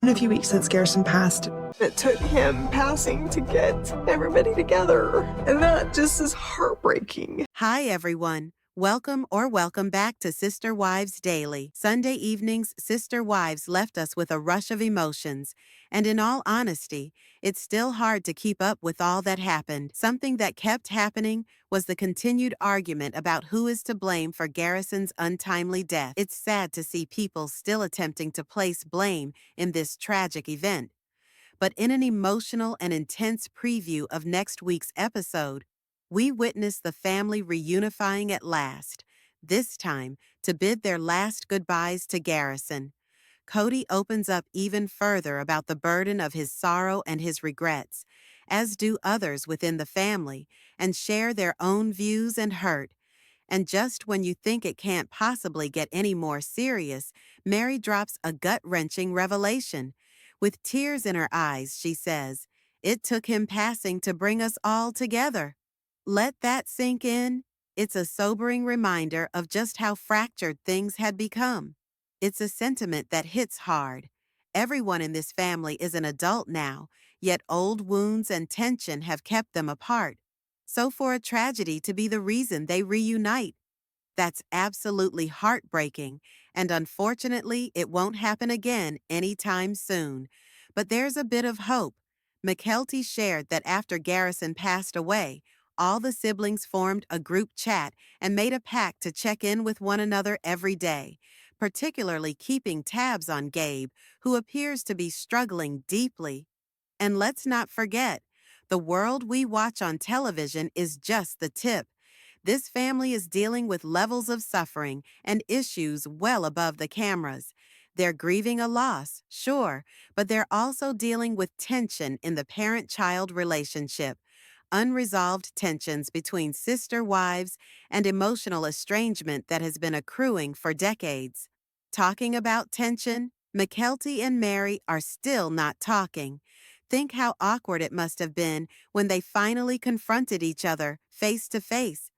In a few weeks since Garrison passed. It took him passing to get everybody together, and that just is heartbreaking. Hi, everyone. Welcome back to Sister Wives Daily. Sunday evenings, Sister Wives left us with a rush of emotions. And in all honesty, it's still hard to keep up with all that happened. Something that kept happening was the continued argument about who is to blame for Garrison's untimely death. It's sad to see people still attempting to place blame in this tragic event. But in an emotional and intense preview of next week's episode, we witness the family reunifying at last, this time to bid their last goodbyes to Garrison. Cody opens up even further about the burden of his sorrow and his regrets, as do others within the family, and share their own views and hurt. And just when you think it can't possibly get any more serious, Mary drops a gut-wrenching revelation. With tears in her eyes, she says, "It took him passing to bring us all together." Let that sink in. It's a sobering reminder of just how fractured things had become. It's a sentiment that hits hard. Everyone in this family is an adult now, yet old wounds and tension have kept them apart. So for a tragedy to be the reason they reunite, that's absolutely heartbreaking, and unfortunately, it won't happen again anytime soon. But there's a bit of hope. McKelty shared that after Garrison passed away, all the siblings formed a group chat and made a pact to check in with one another every day, particularly keeping tabs on Gabe, who appears to be struggling deeply. And let's not forget, the world we watch on television is just the tip. This family is dealing with levels of suffering and issues well above the cameras. They're grieving a loss, sure, but they're also dealing with tension in the parent-child relationship, unresolved tensions between sister wives, and emotional estrangement that has been accruing for decades. Talking about tension, McKelty and Mary are still not talking. Think how awkward it must have been when they finally confronted each other face to face.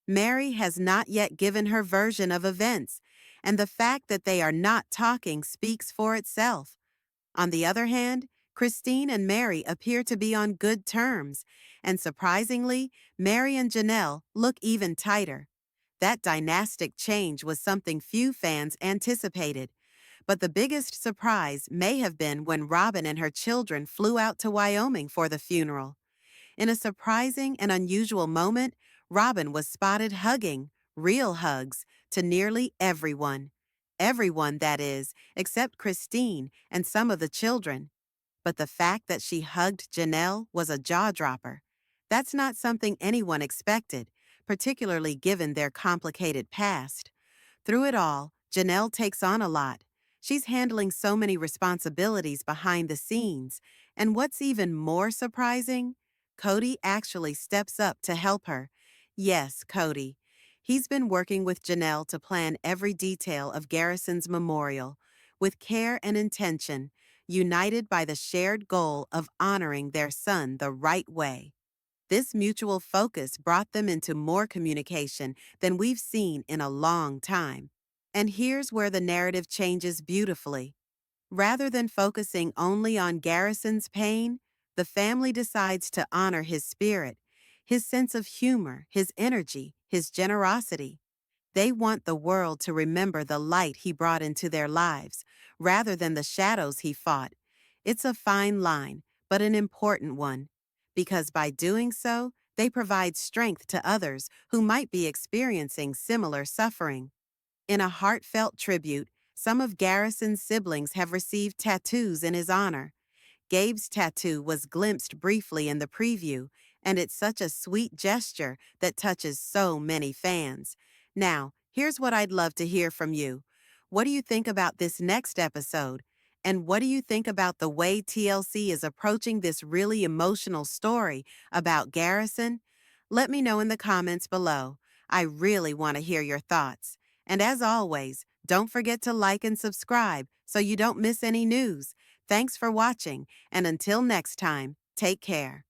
Mary has not yet given her version of events, and the fact that they are not talking speaks for itself. On the other hand, Christine and Mary appear to be on good terms, and surprisingly, Mary and Janelle look even tighter. That dynastic change was something few fans anticipated. But the biggest surprise may have been when Robyn and her children flew out to Wyoming for the funeral. In a surprising and unusual moment, Robyn was spotted hugging, real hugs, to nearly everyone. Everyone, that is, except Christine and some of the children. But the fact that she hugged Janelle was a jaw-dropper. That's not something anyone expected, particularly given their complicated past. Through it all, Janelle takes on a lot. She's handling so many responsibilities behind the scenes, and what's even more surprising, Cody actually steps up to help her. Yes, Cody. He's been working with Janelle to plan every detail of Garrison's memorial, with care and intention, united by the shared goal of honoring their son the right way. This mutual focus brought them into more communication than we've seen in a long time. And here's where the narrative changes beautifully. Rather than focusing only on Garrison's pain, the family decides to honor his spirit, his sense of humor, his energy, his generosity. They want the world to remember the light he brought into their lives, rather than the shadows he fought. It's a fine line, but an important one, because by doing so, they provide strength to others who might be experiencing similar suffering. In a heartfelt tribute, some of Garrison's siblings have received tattoos in his honor. Gabe's tattoo was glimpsed briefly in the preview, and it's such a sweet gesture that touches so many fans. Now, here's what I'd love to hear from you. What do you think about this next episode? And what do you think about the way TLC is approaching this really emotional story about Garrison? Let me know in the comments below. I really want to hear your thoughts. And as always, don't forget to like and subscribe so you don't miss any news. Thanks for watching, and until next time, take care.